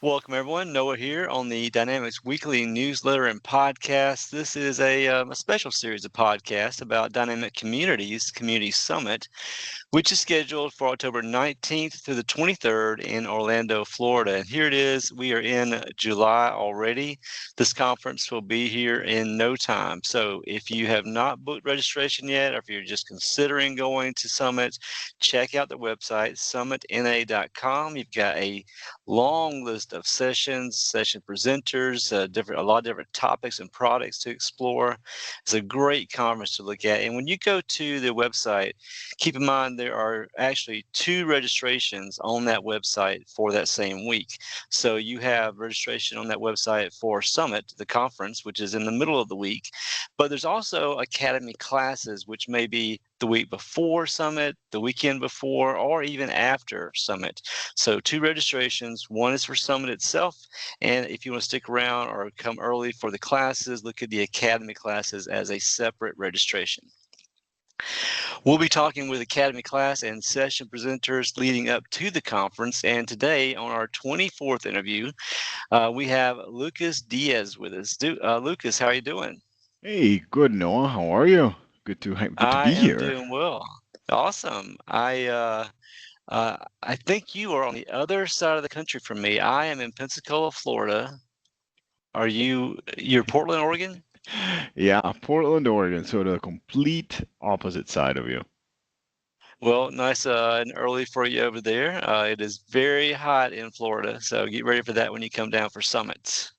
Welcome, everyone. Noah here on the Dynamics Weekly newsletter and podcast. This is a special series of podcasts about Dynamic Communities, Community Summit, which is scheduled for October 19th through the 23rd in Orlando, Florida. And here it is. We are in July already. This conference will be here in no time. So if you have not booked registration yet, or if you're just considering going to Summit, check out the website, SummitNA.com. You've got a long list of sessions, session presenters, a lot of different topics and products to explore. It's a great conference to look at. And when you go to the website, keep in mind there are actually 2 registrations on that website for that same week. So you have registration on that website for Summit, the conference, which is in the middle of the week. But there's also Academy classes, which may be the week before Summit, the weekend before, or even after Summit. So 2 registrations. One is for Summit itself, and if you want to stick around or come early for the classes, look at the Academy classes as a separate registration. We'll be talking with Academy class and session presenters leading up to the conference. And today, on our 24th interview, we have Lucas Diaz with us. Lucas, how are you doing? Hey, good Noah. How are you? Good to I be am here. doing well. Awesome. I think you are on the other side of the country from me. I am in Pensacola, Florida. You're Portland, Oregon? Yeah, Portland, Oregon, so the complete opposite side of you. Well, nice and early for you over there. It is very hot in Florida, so get ready for that when you come down for summits.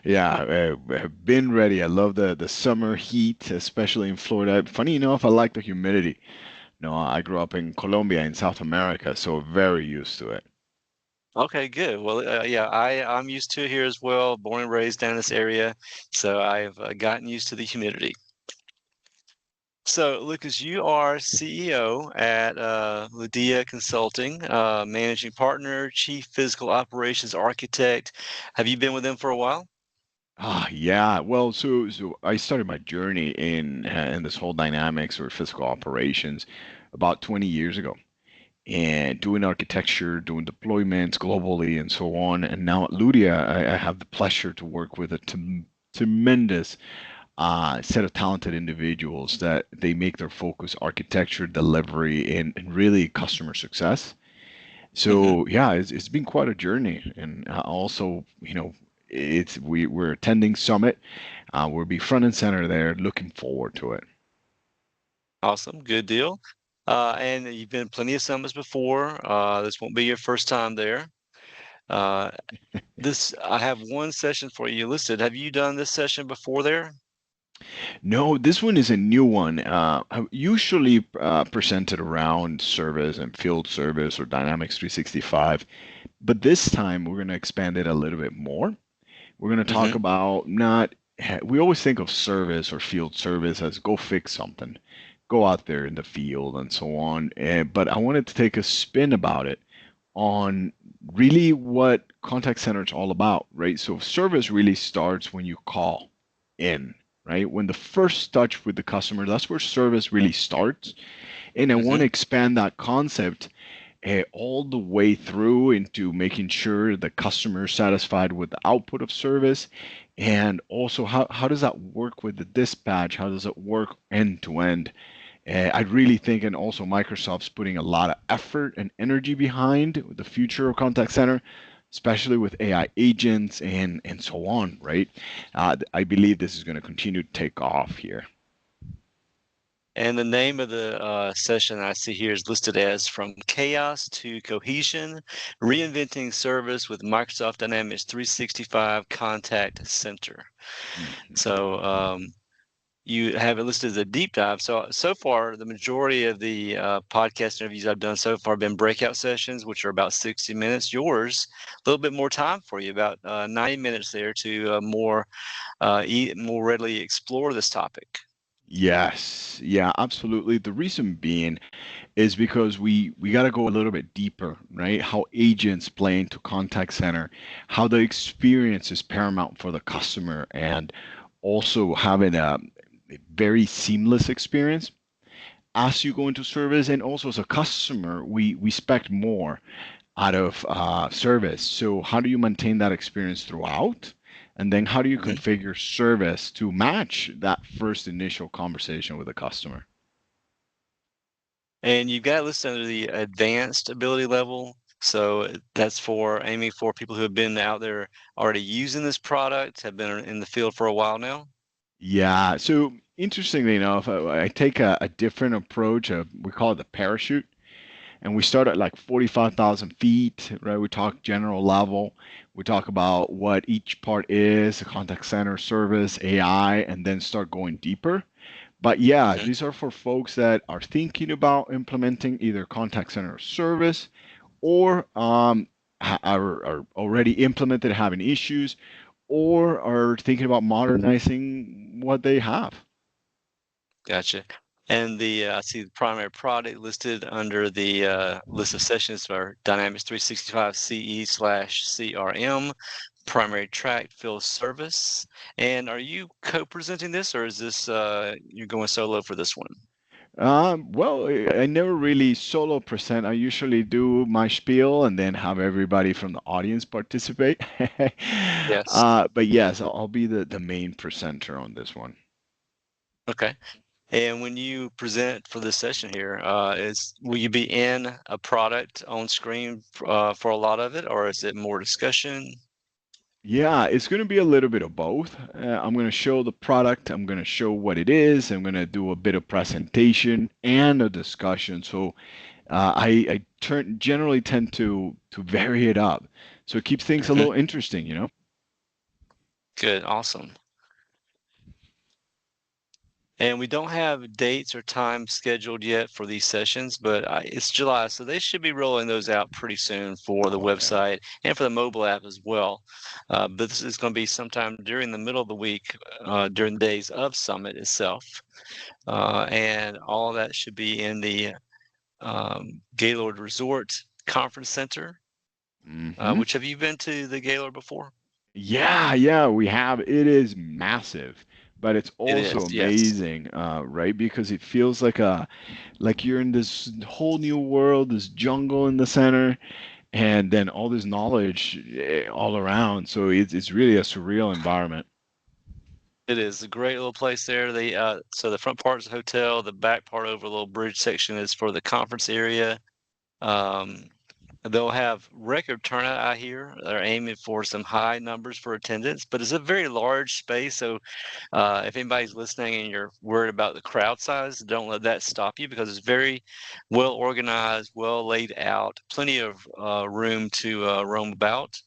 Yeah, I've been ready. I love the summer heat, especially in Florida. Funny enough, I like the humidity. No, I grew up in Colombia in South America, so very used to it. Okay, good. Well, yeah, I'm used to it here as well. Born and raised down in this area, so I've gotten used to the humidity. So, Lucas, you are CEO at Ludia Consulting, managing partner, chief physical operations architect. Have you been with them for a while? Yeah. Well, so I started my journey in this whole dynamics or physical operations about 20 years ago. And doing architecture, doing deployments globally, and so on. And now at Ludia, I have the pleasure to work with a tremendous set of talented individuals that they make their focus architecture, delivery, and really customer success. Hmm. So yeah, it's been quite a journey, and also we're attending Summit. We'll be front and center there, looking forward to it. Awesome, good deal. And you've been plenty of summits before. This won't be your first time there. Uh, I have one session for you listed. Have you done this session before there? No, this one is a new one. I usually presented around service and field service or Dynamics 365, but this time we're going to expand it a little bit more. We're going to talk Hmm. about not, we always think of service or field service as go fix something, go out there in the field and so on. But I wanted to take a spin about it on really what contact center is all about, right? So service really starts when you call in, right? When the first touch with the customer, that's where service really starts. And I want Hmm. to expand that concept all the way through into making sure the customer is satisfied with the output of service. And also, how does that work with the dispatch? How does it work end to end? I really think, and also Microsoft's putting a lot of effort and energy behind the future of contact center, especially with AI agents and so on, right? I believe this is going to continue to take off here. And the name of the session I see here is listed as From Chaos to Cohesion, Reinventing Service with Microsoft Dynamics 365 Contact Center. Mhm. So you have it listed as a deep dive. So far, the majority of the podcast interviews I've done so far have been breakout sessions, which are about 60 minutes. Yours, a little bit more time for you, about 90 minutes there to more readily explore this topic. Yes, yeah, absolutely. The reason being is because we got to go a little bit deeper, right? How agents play into contact center, how the experience is paramount for the customer, and also having a very seamless experience as you go into service, and also as a customer, we expect more. out of service. So how do you maintain that experience throughout? And then how do you Mhm. configure service to match that first initial conversation with the customer? And you've got it listed under the advanced ability level. So that's for aiming for people who have been out there already using this product, have been in the field for a while now. Yeah. So interestingly enough, I take a different approach. We call it the parachute. And we start at like 45,000 feet, right? We talk general level. We talk about what each part is, the contact center service, AI, and then start going deeper. But yeah, Mhm. these are for folks that are thinking about implementing either contact center service or are already implemented, having issues, or are thinking about modernizing what they have. Gotcha. And I see the primary product listed under the list of sessions for Dynamics 365 CE/CRM, primary track field service. And are you co-presenting this, or is this you're going solo for this one? Well, I never really solo present. I usually do my spiel and then have everybody from the audience participate. Yes. But yes, I'll be the main presenter on this one. Okay. And when you present for this session here, will you be in a product on screen for a lot of it, or is it more discussion? Yeah, it's going to be a little bit of both. I'm going to show the product, I'm going to show what it is, I'm going to do a bit of presentation and a discussion. So I generally tend to vary it up. So it keeps things a Mhm. little interesting, you know? Good, awesome. And we don't have dates or times scheduled yet for these sessions, but it's July, so they should be rolling those out pretty soon for the Oh yeah. website and for the mobile app as well. But this is going to be sometime during the middle of the week, during the days of Summit itself. And all that should be in the Gaylord Resort Conference Center. Hmm. Which have you been to the Gaylord before? Yeah, we have. It is massive, but it's It also is, yes. amazing, right? Because it feels like you're in this whole new world, this jungle in the center, and then all this knowledge all around. So it's really a surreal environment. It is a great little place there. So the front part is a hotel, the back part over a little bridge section is for the conference area. Um, they'll have record turnout, I hear. They're aiming for some high numbers for attendance, but it's a very large space. So if anybody's listening and you're worried about the crowd size, don't let that stop you because it's very well organized, well laid out, plenty of room to roam about.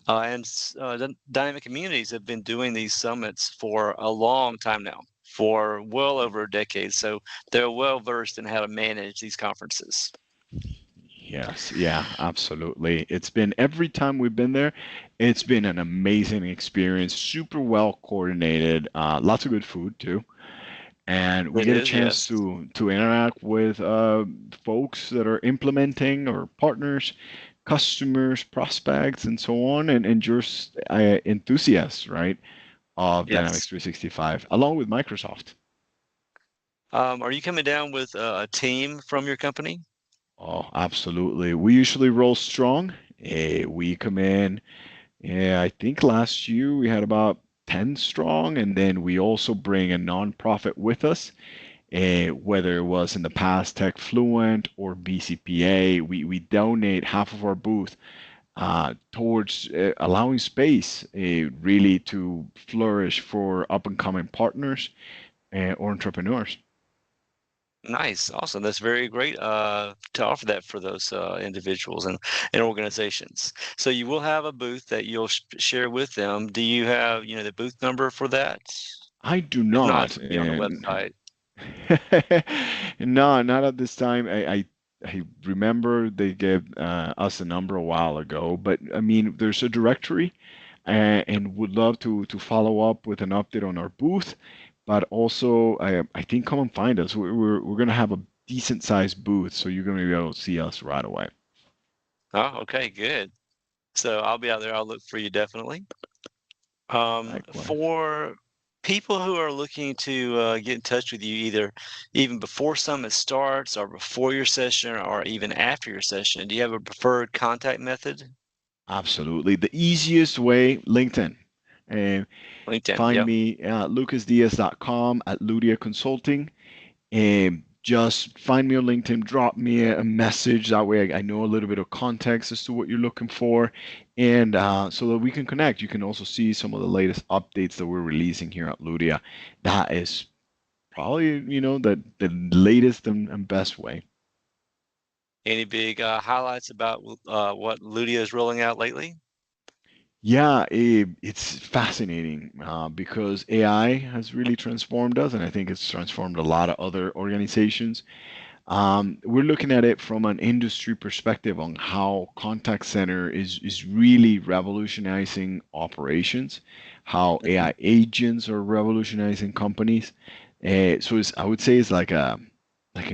Dynamic Communities have been doing these summits for a long time now, for well over a decade. So they're well versed in how to manage these conferences. Yes, yeah, absolutely. It's been every time we've been there, it's been an amazing experience, super well coordinated, lots of good food too. And we It get a is, chance yes. to interact with folks that are implementing or partners, customers, prospects, and so on, and just enthusiasts, right, of Dynamics Yes. 365, along with Microsoft. Are you coming down with a team from your company? Oh, absolutely. We usually roll strong. We come in, yeah, I think last year we had about 10 strong, and then we also bring a nonprofit with us. Whether it was in the past Tech Fluent or BCPA, we donate half of our booth towards allowing space really to flourish for up and coming partners or entrepreneurs. Nice, awesome. That's very great to offer that for those individuals and organizations. So you will have a booth that you'll share with them. Do you have, the booth number for that? I do If not, not. it'll be on the website. No, not at this time. I remember they gave us a number a while ago, but I mean, there's a directory, and would love to follow up with an update on our booth. But also, I think come and find us. We're gonna have a decent sized booth, so you're gonna be able to see us right away. Oh, okay, good. So I'll be out there. I'll look for you definitely. Likewise. For people who are looking to get in touch with you either even before Summit starts or before your session or even after your session, do you have a preferred contact method? Absolutely. The easiest way, LinkedIn. And LinkedIn, find yep. me at lucasdiaz.com at Ludia Consulting. And just find me on LinkedIn, drop me a message. That way I know a little bit of context as to what you're looking for. And so that we can connect. You can also see some of the latest updates that we're releasing here at Ludia. That is probably, the latest and best way. Any big highlights about what Ludia is rolling out lately? Yeah, it's fascinating because AI has really transformed us, and I think it's transformed a lot of other organizations. We're looking at it from an industry perspective on how contact center is really revolutionizing operations, how Mhm. AI agents are revolutionizing companies. So I would say it's like a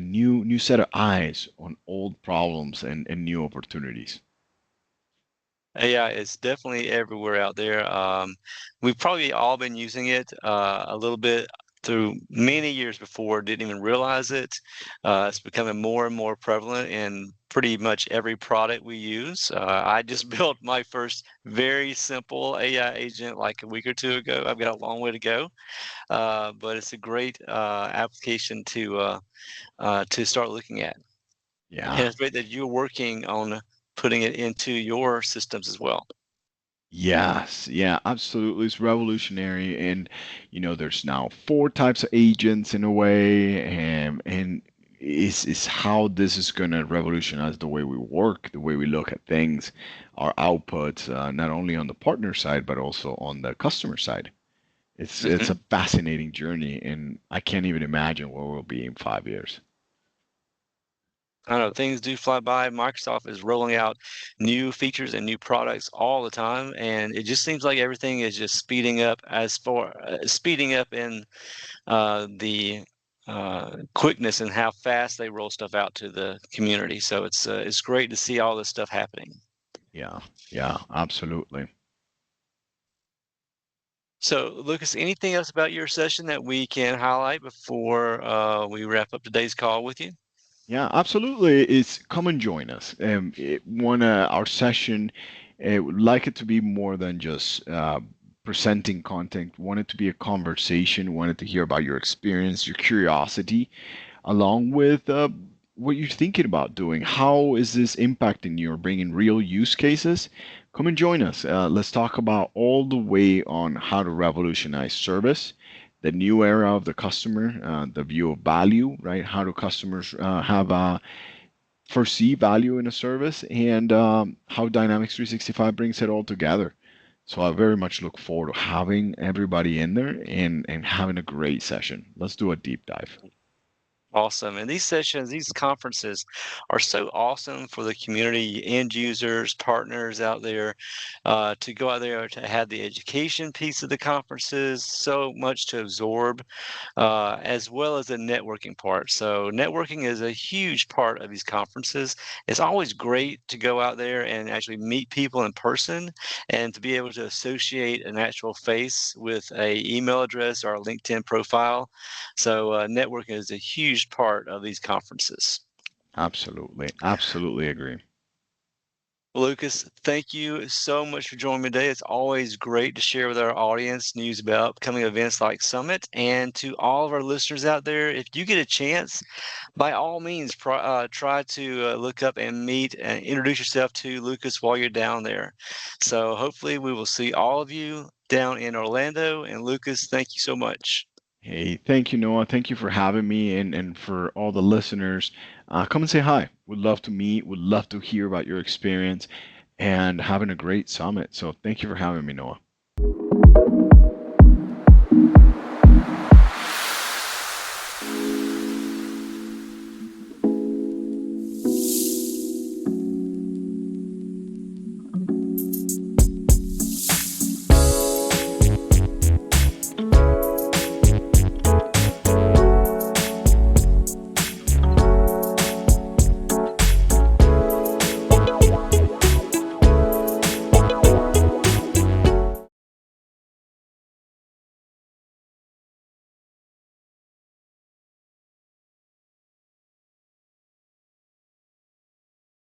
new set of eyes on old problems and new opportunities. Yeah, it's definitely everywhere out there. We've probably all been using it a little bit through many years before, didn't even realize it. It's becoming more and more prevalent in pretty much every product we use. I just built my first very simple AI agent like a week or two ago. I've got a long way to go, but it's a great application to start looking at. And Yeah. it's great that you're working on putting it into your systems as well. Yes, yeah, absolutely. It's revolutionary. And, there's now four types of agents in a way, and is how this is going to revolutionize the way we work, the way we look at things, our outputs, not only on the partner side, but also on the customer side. It's a Mhm. fascinating journey, and I can't even imagine where we'll be in 5 years. I know things do fly by. Microsoft is rolling out new features and new products all the time, and it just seems like everything is just speeding up as far speeding up in the quickness and how fast they roll stuff out to the community. So it's great to see all this stuff happening. Yeah, yeah, absolutely. So, Lucas, anything else about your session that we can highlight before we wrap up today's call with you? Yeah, absolutely. It's come and join us. Our session, would like it to be more than just presenting content. Want it to be a conversation. Wanted to hear about your experience, your curiosity, along with what you're thinking about doing. How is this impacting you or bringing real use cases? Come and join us. Let's talk about all the way on how to revolutionize service, the new era of the customer, the view of value, right? How do customers have foresee value in a service, and how Dynamics 365 brings it all together. So I very much look forward to having everybody in there and having a great session. Let's do a deep dive. Awesome. And these sessions, these conferences are so awesome for the community end users, partners out there to go out there to have the education piece of the conferences, so much to absorb as well as the networking part. So, networking is a huge part of these conferences. It's always great to go out there and actually meet people in person and to be able to associate an actual face with a email address or a LinkedIn profile. So, networking is a huge part of these conferences. Absolutely. Absolutely agree. Lucas, thank you so much for joining me today. It's always great to share with our audience news about upcoming events like Summit. And to all of our listeners out there, if you get a chance, by all means, try to look up and meet and introduce yourself to Lucas while you're down there. So hopefully, we will see all of you down in Orlando. And Lucas, thank you so much. Hey, thank you, Noah. Thank you for having me and for all the listeners. Come and say hi. Would love to meet, would love to hear about your experience and having a great summit. So thank you for having me, Noah.